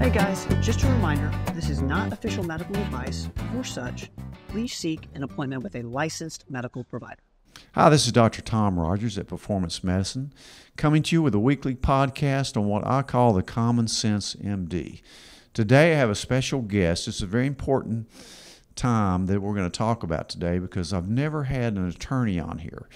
Hey guys, just a reminder, this is not official medical advice. For such, please seek an appointment with a licensed medical provider. Hi, this is Dr. Tom Rogers at Performance Medicine, coming to you with a weekly podcast on what I call the Common Sense MD. Today I have a special guest. It's a very important time that we're going to talk about today because I've never had an attorney on here.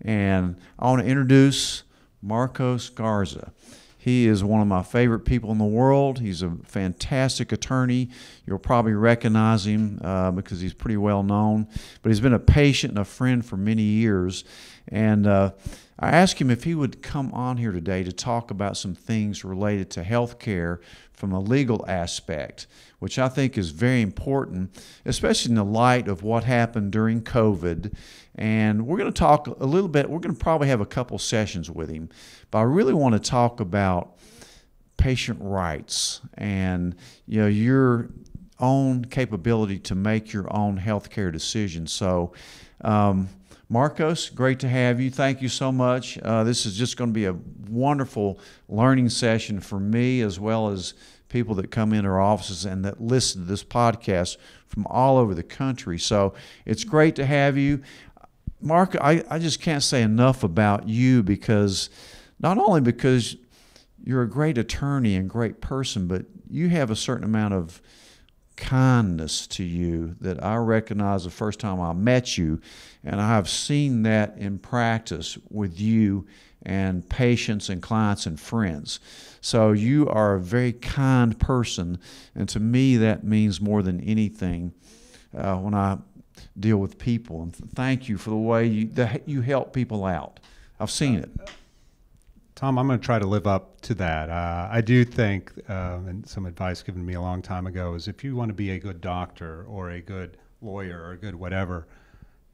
And I want to introduce Marcos Garza. He is one of my favorite people in the world. He's a fantastic attorney. You'll probably recognize him because he's pretty well known. But he's been a patient and a friend for many years. And I asked him if he would come on here today to talk about some things related to health care from a legal aspect, which I think is very important, especially in the light of what happened during COVID. And we're going to talk a little bit. We're going to probably have a couple sessions with him. But I really want to talk about patient rights and your own capability to make your own healthcare decisions. So, Marcos, great to have you. Thank you so much. This is just going to be a wonderful learning session for me as well as people that come into our offices and that listen to this podcast from all over the country. So it's great to have you. Mark, I just can't say enough about you because not only because you're a great attorney and great person, but you have a certain amount of kindness to you that I recognized the first time I met you, and I have seen that in practice with you and patients and clients and friends. So you are a very kind person, and to me that means more than anything when I deal with people. And thank you for the way you help people out. I've seen it. Tom, I'm going to try to live up to that. I do think, and some advice given to me a long time ago, is if you want to be a good doctor or a good lawyer or a good whatever,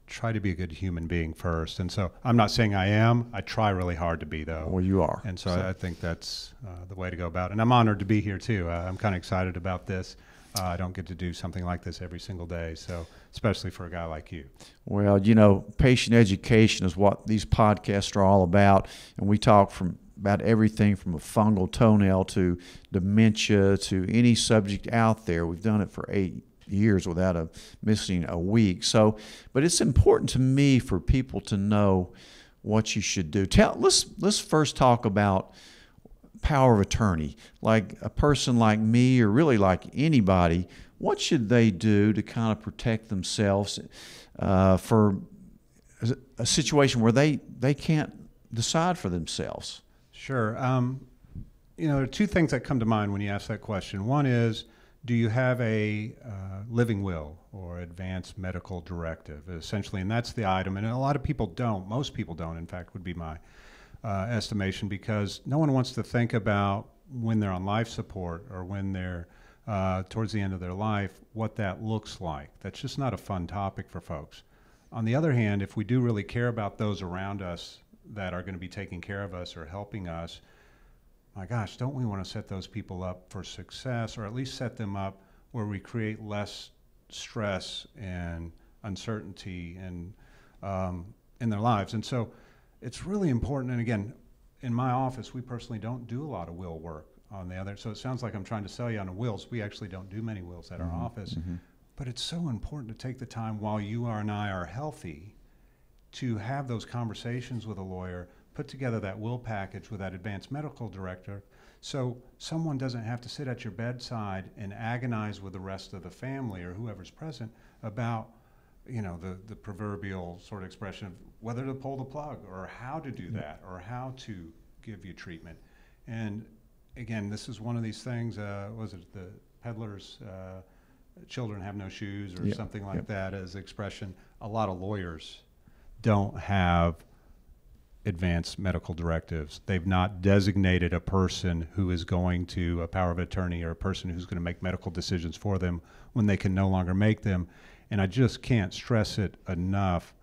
try to be a good human being first. And so I'm not saying I am. I try really hard to be, though. Well, you are. And so I think that's the way to go about it. And I'm honored to be here, too. I'm kind of excited about this. I don't get to do something like this every single day, so especially for a guy like you. Well, patient education is what these podcasts are all about, and we talk about everything from a fungal toenail to dementia to any subject out there. We've done it for 8 years without missing a week. So, but it's important to me for people to know what you should do. Let's first talk about power of attorney. Like a person like me or really like anybody, what should they do to kind of protect themselves for a situation where they can't decide for themselves? Sure. There are two things that come to mind when you ask that question. One is, do you have a living will or advanced medical directive, essentially? And that's the item. And a lot of people don't. Most people don't, in fact, would be my estimation, because no one wants to think about when they're on life support or when they're towards the end of their life, what that looks like. That's just not a fun topic for folks. On the other hand, if we do really care about those around us that are going to be taking care of us or helping us, my gosh, don't we want to set those people up for success, or at least set them up where we create less stress and uncertainty in their lives? And so it's really important. And again, in my office, we personally don't do a lot of will work on the other. So it sounds like I'm trying to sell you on the wills. We actually don't do many wills at our office. Mm-hmm. But it's so important to take the time while you and I are healthy to have those conversations with a lawyer, put together that will package with that advanced medical director, so someone doesn't have to sit at your bedside and agonize with the rest of the family or whoever's present about the proverbial sort of expression of whether to pull the plug or how to do that or how to give you treatment. And again, this is one of these things, was it the peddler's children have no shoes or something like that as expression? A lot of lawyers don't have advanced medical directives. They've not designated a person who is going to, a power of attorney or a person who's going to make medical decisions for them when they can no longer make them. And I just can't stress it enough.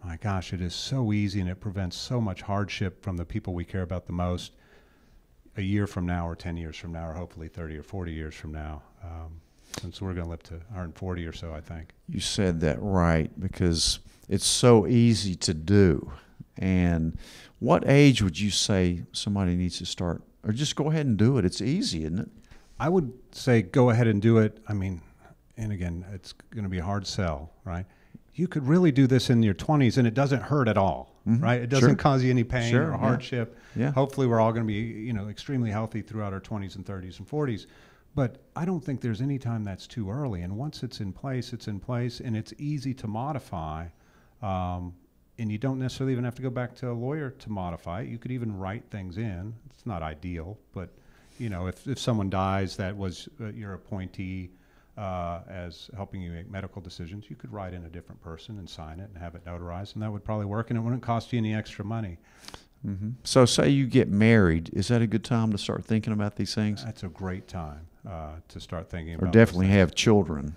My gosh, it is so easy, and it prevents so much hardship from the people we care about the most a year from now or 10 years from now or hopefully 30 or 40 years from now. Since we're going to live to 140 or so, I think. You said that right, because it's so easy to do. And what age would you say somebody needs to start? Or just go ahead and do it? It's easy, isn't it? I would say go ahead and do it. I mean, and again, it's going to be a hard sell, right? You could really do this in your 20s and it doesn't hurt at all, right? It doesn't cause you any pain or hardship. Yeah. Hopefully we're all going to be, extremely healthy throughout our 20s and 30s and 40s. But I don't think there's any time that's too early. And once it's in place, and it's easy to modify. And you don't necessarily even have to go back to a lawyer to modify it. You could even write things in. It's not ideal, but if someone dies that was your appointee as helping you make medical decisions, you could write in a different person and sign it and have it notarized, and that would probably work, and it wouldn't cost you any extra money. Mm-hmm. So say you get married, is that a good time to start thinking about these things? That's a great time to start thinking about. Or definitely have children.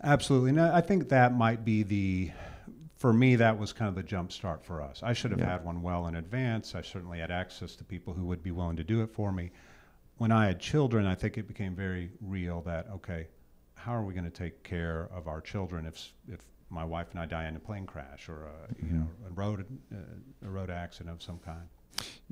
Absolutely. No, I think that might be for me, that was kind of the jump start for us. I should have had one well in advance. I certainly had access to people who would be willing to do it for me. When I had children, I think it became very real that, okay, how are we going to take care of our children if my wife and I die in a plane crash or a road accident of some kind?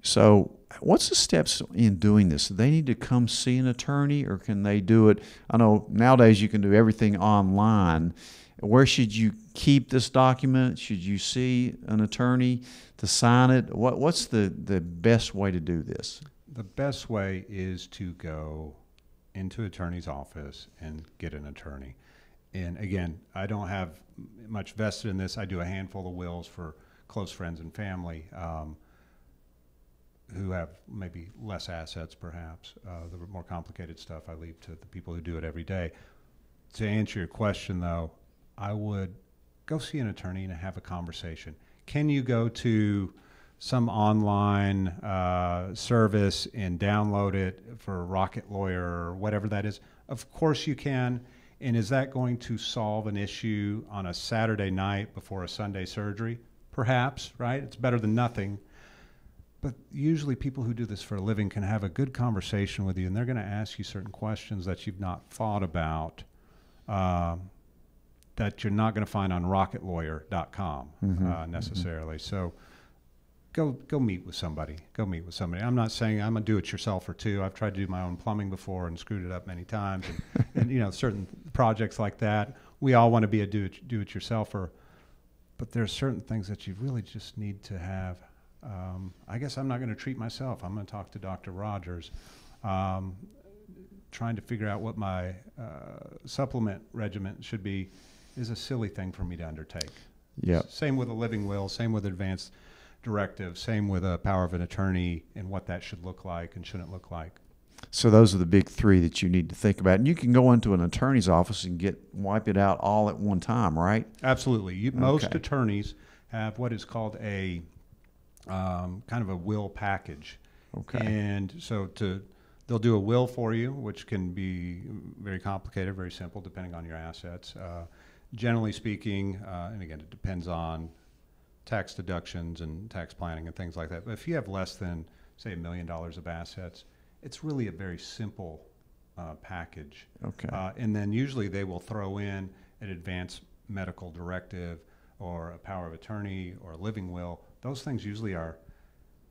So what's the steps in doing this? Do they need to come see an attorney, or can they do it? I know nowadays you can do everything online. Where should you keep this document? Should you see an attorney to sign it? What's the best way to do this? The best way is to go into an attorney's office and get an attorney. And again, I don't have much vested in this. I do a handful of wills for close friends and family who have maybe less assets, perhaps. The more complicated stuff I leave to the people who do it every day. To answer your question, though, I would go see an attorney and have a conversation. Can you go to some online service and download it for Rocket Lawyer or whatever that is? Of course you can. And is that going to solve an issue on a Saturday night before a Sunday surgery? Perhaps, right? It's better than nothing. But usually people who do this for a living can have a good conversation with you, and they're going to ask you certain questions that you've not thought about, that you're not going to find on rocketlawyer.com necessarily. So go meet with somebody. Go meet with somebody. I'm not saying I'm a do-it-yourselfer too. I've tried to do my own plumbing before and screwed it up many times. And certain projects like that, we all want to be a do-it-yourselfer. But there are certain things that you really just need to have. I guess I'm not going to treat myself. I'm going to talk to Dr. Rogers, trying to figure out what my supplement regimen should be is a silly thing for me to undertake. Yeah. Same with a living will, same with advanced directive, same with a power of an attorney and what that should look like and shouldn't look like. So those are the big three that you need to think about. And you can go into an attorney's office and wipe it out all at one time, right? Absolutely. Most attorneys have what is called a kind of a will package. Okay. And so they'll do a will for you, which can be very complicated, very simple, depending on your assets. Generally speaking, and again, it depends on tax deductions and tax planning and things like that. But if you have less than, say, $1 million of assets, it's really a very simple package. Okay. And then usually they will throw in an advanced medical directive or a power of attorney or a living will. Those things usually are,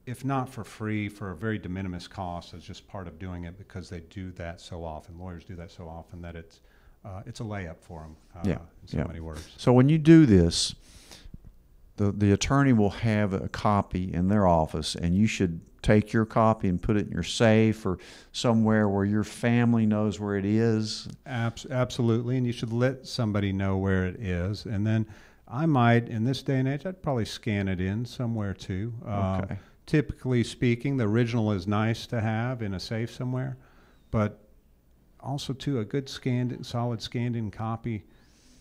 if not for free, for a very de minimis cost as just part of doing it, because they do that so often. Lawyers do that so often that it's a layup for them in so many words. So when you do this, the attorney will have a copy in their office, and you should take your copy and put it in your safe or somewhere where your family knows where it is. Absolutely, and you should let somebody know where it is. And then I might, in this day and age, I'd probably scan it in somewhere too. Okay. Typically speaking, the original is nice to have in a safe somewhere, but also too, a good solid scanned-in copy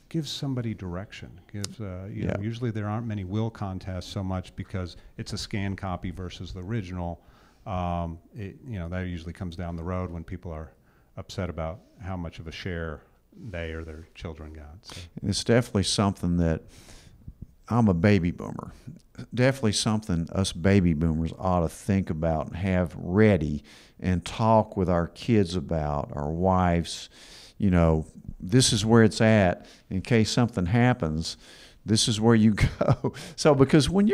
gives somebody direction. Gives usually there aren't many will contests so much because it's a scanned copy versus the original. That usually comes down the road when people are upset about how much of a share they or their children got. So. It's definitely something that I'm a baby boomer. Definitely something us baby boomers ought to think about and have ready and talk with our kids about, our wives. This is where it's at in case something happens. This is where you go. So because when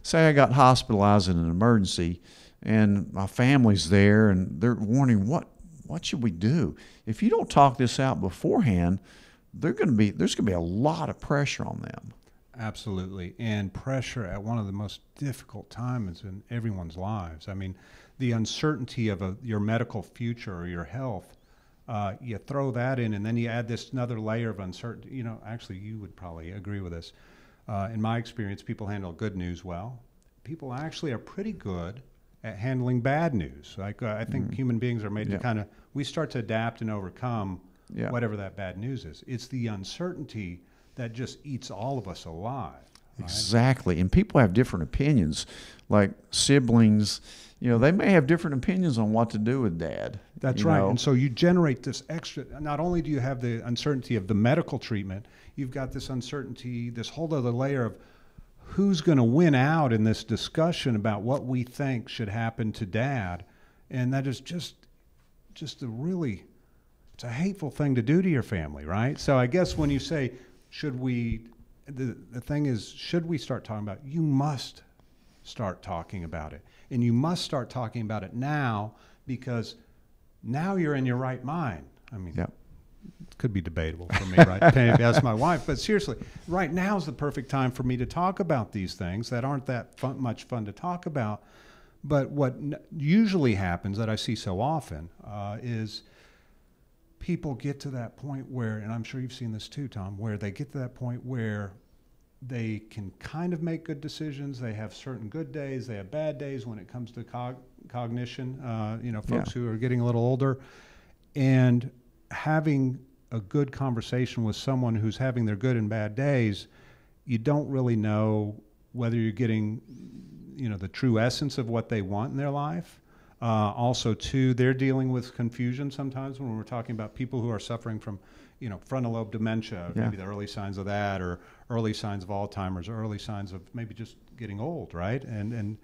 say I got hospitalized in an emergency and my family's there and they're wondering what what should we do? If you don't talk this out beforehand, there's going to be a lot of pressure on them. Absolutely. And pressure at one of the most difficult times in everyone's lives. I mean, the uncertainty of your medical future or your health, you throw that in, and then you add this another layer of uncertainty. You know, actually, you would probably agree with this. In my experience, people handle good news well. People actually are pretty good at handling bad news. Like I think human beings are made to we start to adapt and overcome whatever that bad news is. It's the uncertainty that just eats all of us alive. Right? Exactly. And people have different opinions. Like siblings, they may have different opinions on what to do with dad. That's right. And so you generate this extra, not only do you have the uncertainty of the medical treatment, you've got this uncertainty, this whole other layer of who's going to win out in this discussion about what we think should happen to dad. And that is just it's a hateful thing to do to your family, right? So I guess when you say, the thing is, should we start talking about it? You must start talking about it. And you must start talking about it now, because now you're in your right mind. I mean, it could be debatable for me, right? Depending if you ask my wife. But seriously, right now is the perfect time for me to talk about these things that aren't that much fun to talk about. But what usually happens, that I see so often, is people get to that point where, and I'm sure you've seen this too, Tom, where they get to that point where they can kind of make good decisions. They have certain good days. They have bad days when it comes to cognition, folks who are getting a little older. And having a good conversation with someone who's having their good and bad days, you don't really know whether you're getting, the true essence of what they want in their life. Also, too, they're dealing with confusion sometimes when we're talking about people who are suffering from, frontal lobe dementia, maybe the early signs of that, or early signs of Alzheimer's, or early signs of maybe just getting old, right? And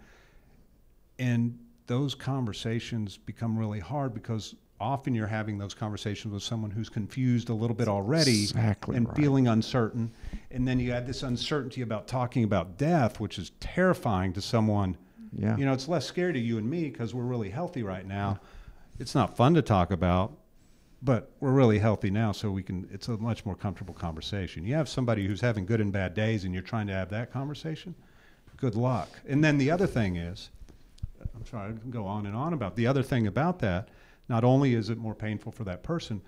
those conversations become really hard, because often you're having those conversations with someone who's confused a little bit already feeling uncertain. And then you add this uncertainty about talking about death, which is terrifying to someone. Yeah. It's less scary to you and me because we're really healthy right now. It's not fun to talk about, but we're really healthy now, so it's a much more comfortable conversation. You have somebody who's having good and bad days and you're trying to have that conversation, good luck. And then the other thing is, I'm sorry, I can go on and on about the other thing about that. Not only is it more painful for that person,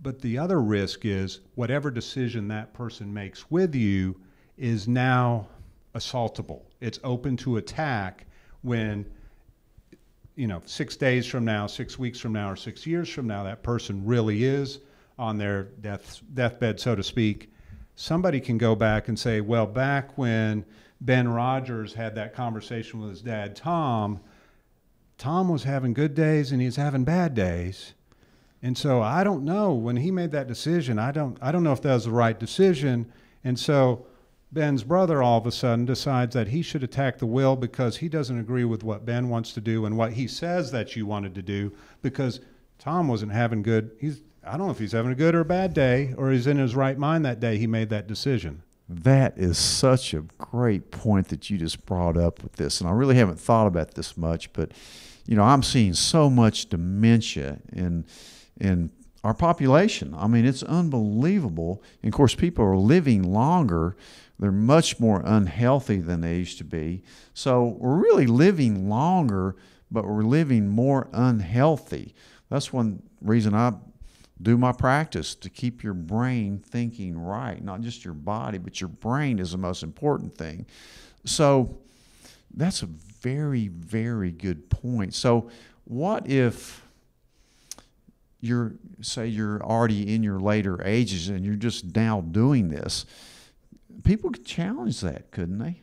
but the other risk is whatever decision that person makes with you is now assaultable. It's open to attack when, 6 days from now, 6 weeks from now, or 6 years from now, that person really is on their deathbed, so to speak. Somebody can go back and say, well, back when Ben Rogers had that conversation with his dad, Tom was having good days and he's having bad days. And so I don't know, when he made that decision, I don't know if that was the right decision. And so Ben's brother all of a sudden decides that he should attack the will because he doesn't agree with what Ben wants to do and what he says that you wanted to do, because Tom wasn't having good. I don't know if he's having a good or a bad day, or he's in his right mind that day he made that decision. That is such a great point that you just brought up with this. And I really haven't thought about this much, but, I'm seeing so much dementia in our population. I mean, it's unbelievable. And of course, people are living longer. They're much more unhealthy than they used to be. So we're really living longer, but we're living more unhealthy. That's one reason I do my practice, to keep your brain thinking right, not just your body, but your brain is the most important thing. So that's a very, very good point. So what if you're already in your later ages and you're just now doing this? People could challenge that, couldn't they?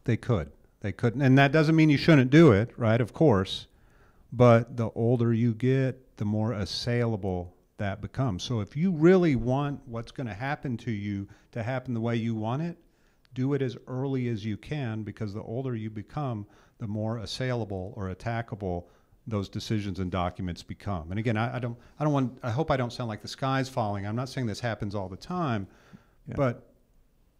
They could. They couldn't. And that doesn't mean you shouldn't do it, right? Of course. But the older you get, the more assailable that becomes. So if you really want what's going to happen to you to happen the way you want it, do it as early as you can, because the older you become, the more assailable or attackable those decisions and documents become. And again, I hope I don't sound like the sky's falling. I'm not saying this happens all the time, but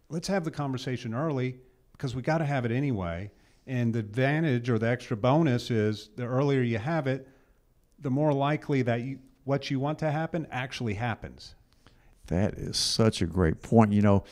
let's have the conversation early, because we got to have it anyway. And the advantage or the extra bonus is the earlier you have it, the more likely that what you want to happen actually happens. That is such a great point. You know,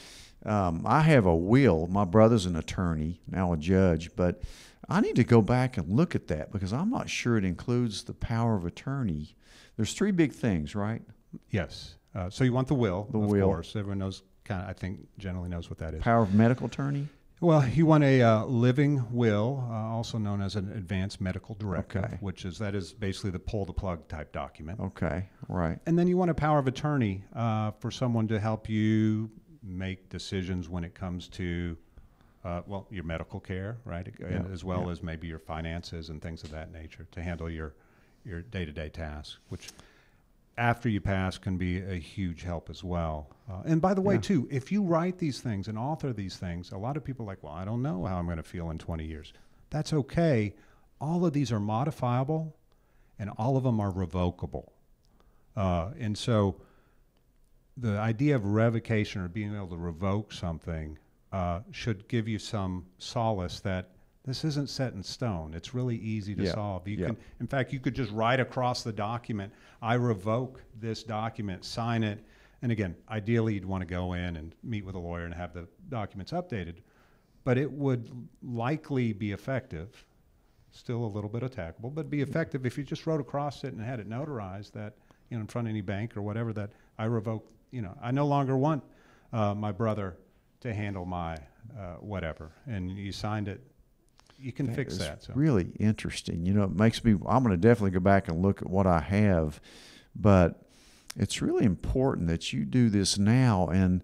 I have a will. My brother's an attorney, now a judge, but I need to go back and look at that because I'm not sure it includes the power of attorney. There's three big things, right? Yes. So you want the will, The of will. course. Everyone knows, I think, generally knows what that is. Power of medical attorney? Well, you want a living will, also known as an advanced medical directive, Okay. that is basically the pull the plug type document. Okay, right. And then you want a power of attorney for someone to help you make decisions when it comes to, your medical care, right? Yeah, As well yeah. as maybe your finances and things of that nature to handle your day-to-day tasks, which after you pass can be a huge help as well. And by the way, Yeah. too, if you write these things and author these things, a lot of people are like, well, I don't know how I'm going to feel in 20 years. That's okay. All of these are modifiable and all of them are revocable. And so the idea of revocation or being able to revoke something should give you some solace that this isn't set in stone. It's really easy to Yeah, solve. You yeah. can, in fact, you could just write across the document, I revoke this document, sign it. And again, ideally you'd want to go in and meet with a lawyer and have the documents updated. But it would likely be effective, still a little bit attackable, but be effective if you just wrote across it and had it notarized that, in front of any bank or whatever, that I revoke, I no longer want my brother to handle my whatever. And you signed it. You can fix is that. So. Really interesting. You know, it makes me, I'm going to definitely go back and look at what I have, but it's really important that you do this now and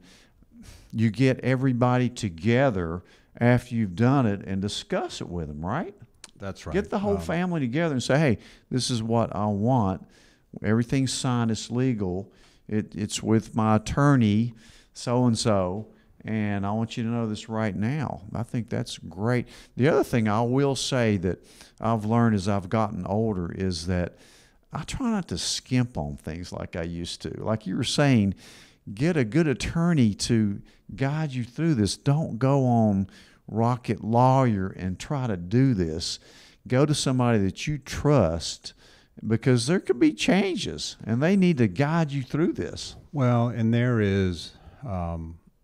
you get everybody together after you've done it and discuss it with them, right? That's right. Get the whole family together and say, hey, this is what I want. Everything's signed, it's legal. It's with my attorney, so-and-so. And I want you to know this right now. I think that's great. The other thing I will say that I've learned as I've gotten older is that I try not to skimp on things like I used to. Like you were saying, get a good attorney to guide you through this. Don't go on Rocket Lawyer and try to do this. Go to somebody that you trust because there could be changes and they need to guide you through this. Well, and there is,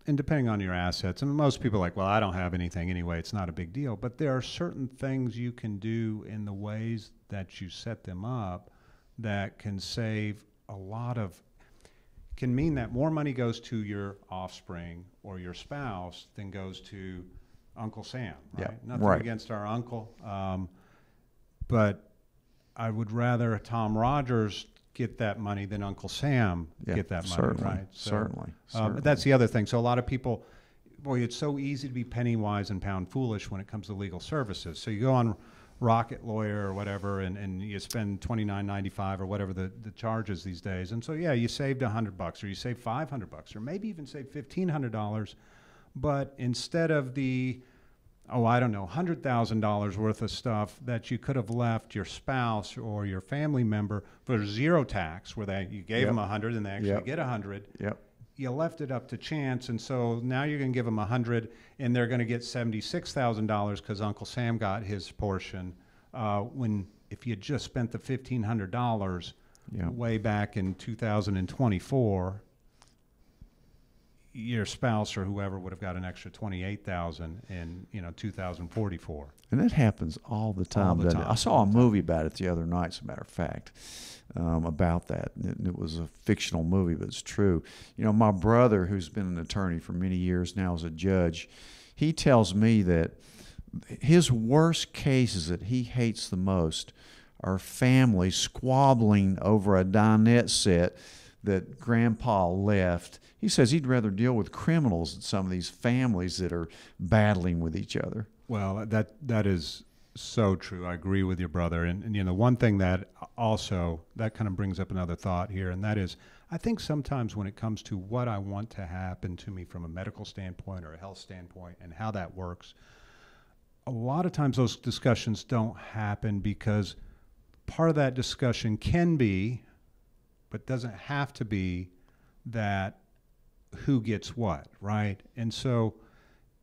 and depending on your assets, and most people are like, well, I don't have anything anyway, it's not a big deal. But there are certain things you can do in the ways that you set them up that can save a lot of, can mean that more money goes to your offspring or your spouse than goes to Uncle Sam, right? Yeah, Nothing right. against our uncle, but I would rather Tom Rogers get that money than Uncle Sam get that money, certainly, right? So, certainly. that's the other thing. So a lot of people, boy, it's so easy to be penny wise and pound foolish when it comes to legal services. So you go on Rocket Lawyer or whatever, and you spend $29.95 or whatever the charges these days. And so, yeah, you saved $100 or you saved $500 or maybe even saved $1,500. But instead of the, $100,000 worth of stuff that you could have left your spouse or your family member for zero tax, where you gave them $100 and they actually get $100. Yep. You left it up to chance, and so now you're going to give them $100, and they're going to get $76,000 because Uncle Sam got his portion. When if you just spent the $1,500 way back in 2024. Your spouse or whoever would have got an extra $28,000 in 2044. And that happens all the time. All the doesn't it? time. I saw a movie about it the other night, as a matter of fact, about that. It was a fictional movie, but it's true. You know, my brother, who's been an attorney for many years now as a judge, he tells me that his worst cases that he hates the most are families squabbling over a dinette set that Grandpa left. He says he'd rather deal with criminals than some of these families that are battling with each other. Well, that is so true. I agree with your brother. And one thing that also, that kind of brings up another thought here, and that is, I think sometimes when it comes to what I want to happen to me from a medical standpoint or a health standpoint and how that works, a lot of times those discussions don't happen because part of that discussion can be, but doesn't have to be, that who gets what, right? And so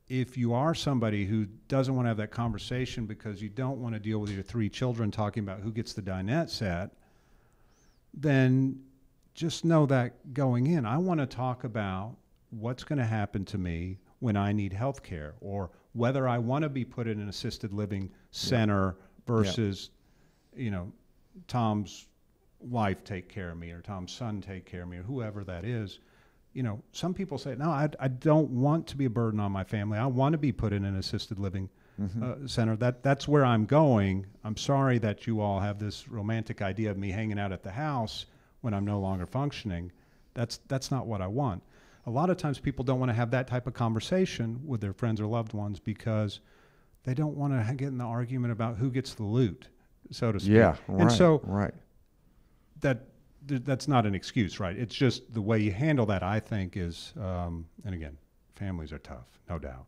if you are somebody who doesn't want to have that conversation because you don't want to deal with your 3 children talking about who gets the dinette set, then just know that going in, I want to talk about what's going to happen to me when I need health care, or whether I want to be put in an assisted living center versus, Tom's wife take care of me, or Tom's son take care of me, or whoever that is. Some people say, no, I don't want to be a burden on my family. I want to be put in an assisted living center. That's where I'm going. I'm sorry that you all have this romantic idea of me hanging out at the house when I'm no longer functioning. That's not what I want. A lot of times people don't want to have that type of conversation with their friends or loved ones because they don't want to get in the argument about who gets the loot, so to speak. Yeah, right. And so right. that's not an excuse, right? It's just the way you handle that, I think, is, and again, families are tough, no doubt.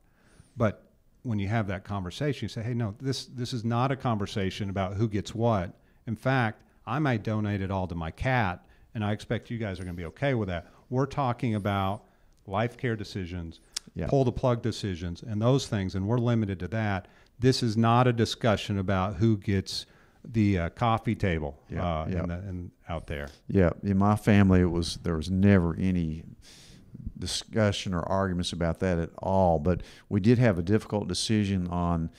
But when you have that conversation, you say, hey, no, this is not a conversation about who gets what. In fact, I might donate it all to my cat, and I expect you guys are going to be okay with that. We're talking about life care decisions, pull the plug decisions, and those things, and we're limited to that. This is not a discussion about who gets the coffee table and out there. Yeah, in my family, there was never any discussion or arguments about that at all. But we did have a difficult decision on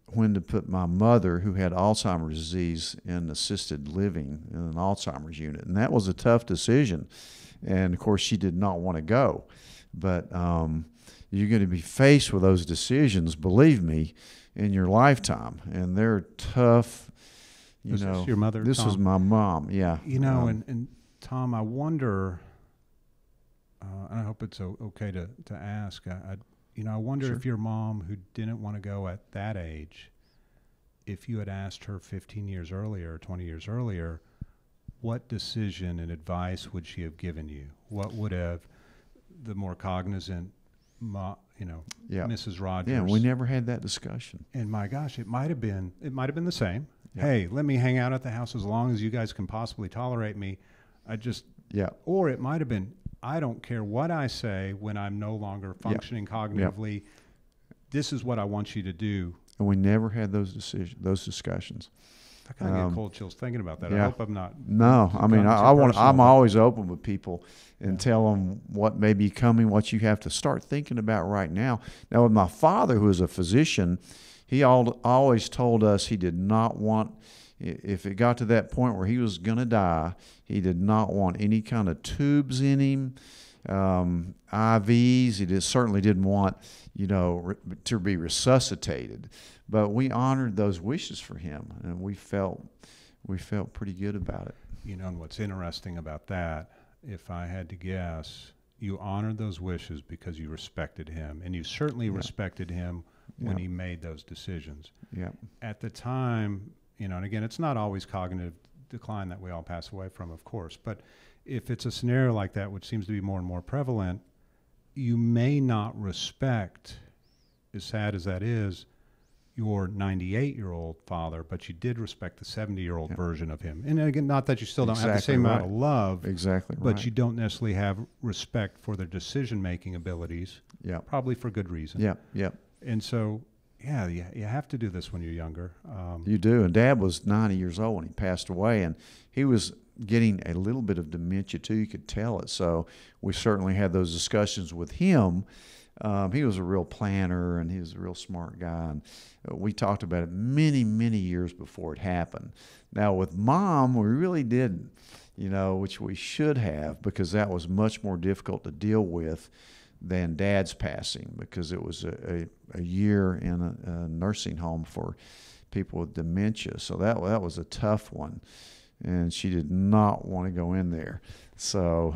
when to put my mother, who had Alzheimer's disease, in assisted living in an Alzheimer's unit, and that was a tough decision. And of course, she did not want to go. But you're going to be faced with those decisions, believe me, in your lifetime, and they're tough. Is this your mother? This Tom? was my mom. Yeah. And Tom, I wonder. And I hope it's okay to ask. I wonder if your mom, who didn't want to go at that age, if you had asked her 15 years earlier or 20 years earlier, what decision and advice would she have given you? What would have the more cognizant, Mrs. Rogers? Yeah, we never had that discussion. And my gosh, it might have been the same. Yeah. Hey, let me hang out at the house as long as you guys can possibly tolerate me. Or it might have been, I don't care what I say when I'm no longer functioning cognitively. This is what I want you to do. And we never had those discussions. I kind of get cold chills thinking about that. I hope I'm not. No, I mean, I'm always open with people and tell them what may be coming, what you have to start thinking about right now. Now, with my father, who is a physician, he always told us he did not want, if it got to that point where he was going to die, he did not want any kind of tubes in him, IVs. He certainly didn't want, to be resuscitated. But we honored those wishes for him, and we felt pretty good about it. And what's interesting about that, if I had to guess, you honored those wishes because you respected him, and you certainly respected him when he made those decisions. Yeah. At the time, and again, it's not always cognitive decline that we all pass away from, of course, but if it's a scenario like that, which seems to be more and more prevalent, you may not respect, as sad as that is, your 98-year-old father, but you did respect the 70-year-old version of him. And again, not that you still don't have the same amount of love, but you don't necessarily have respect for their decision-making abilities, probably for good reason. And so, you have to do this when you're younger. You do. And Dad was 90 years old when he passed away, and he was getting a little bit of dementia too. You could tell it. So we certainly had those discussions with him. He was a real planner, and he was a real smart guy. And we talked about it many, many years before it happened. Now, with Mom, we really didn't, which we should have, because that was much more difficult to deal with than Dad's passing, because it was a year in a nursing home for people with dementia. So that was a tough one, and she did not want to go in there. So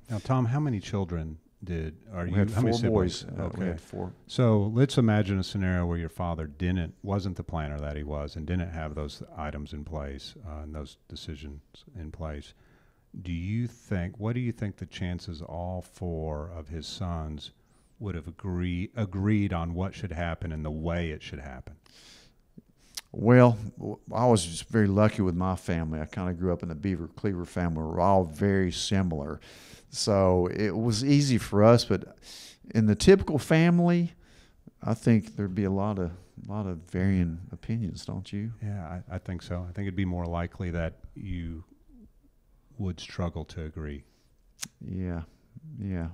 now, Tom, how many children we had four boys. Okay. We had four. So let's imagine a scenario where your father wasn't the planner that he was, and didn't have those items in place and those decisions in place. What do you think the chances all four of his sons would have agreed on what should happen and the way it should happen? Well, I was just very lucky with my family. I kind of grew up in the Beaver Cleaver family. We're all very similar. So it was easy for us, but in the typical family, I think there'd be a lot of varying opinions, don't you? Yeah, I think so. I think it'd be more likely that would struggle to agree. Yeah. Yeah.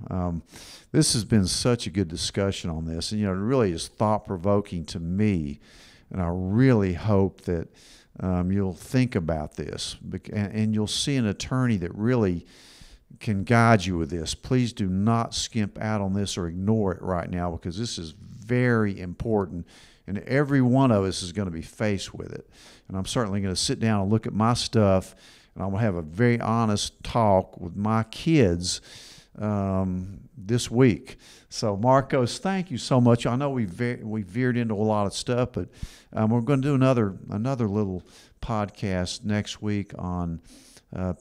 This has been such a good discussion on this. And, it really is thought-provoking to me. And I really hope that you'll think about this and you'll see an attorney that really can guide you with this. Please do not skimp out on this or ignore it right now, because this is very important, and every one of us is going to be faced with it. And I'm certainly going to sit down and look at my stuff, and I'm going to have a very honest talk with my kids this week. So, Marcos, thank you so much. I know we veered into a lot of stuff, but we're going to do another little podcast next week on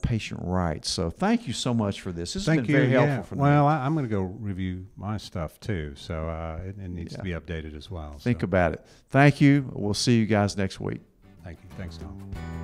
patient rights. So thank you so much for this. This has been very helpful for me. Well, I'm going to go review my stuff too, so it needs to be updated as well. Think about it. Thank you. We'll see you guys next week. Thank you. Thanks, Tom.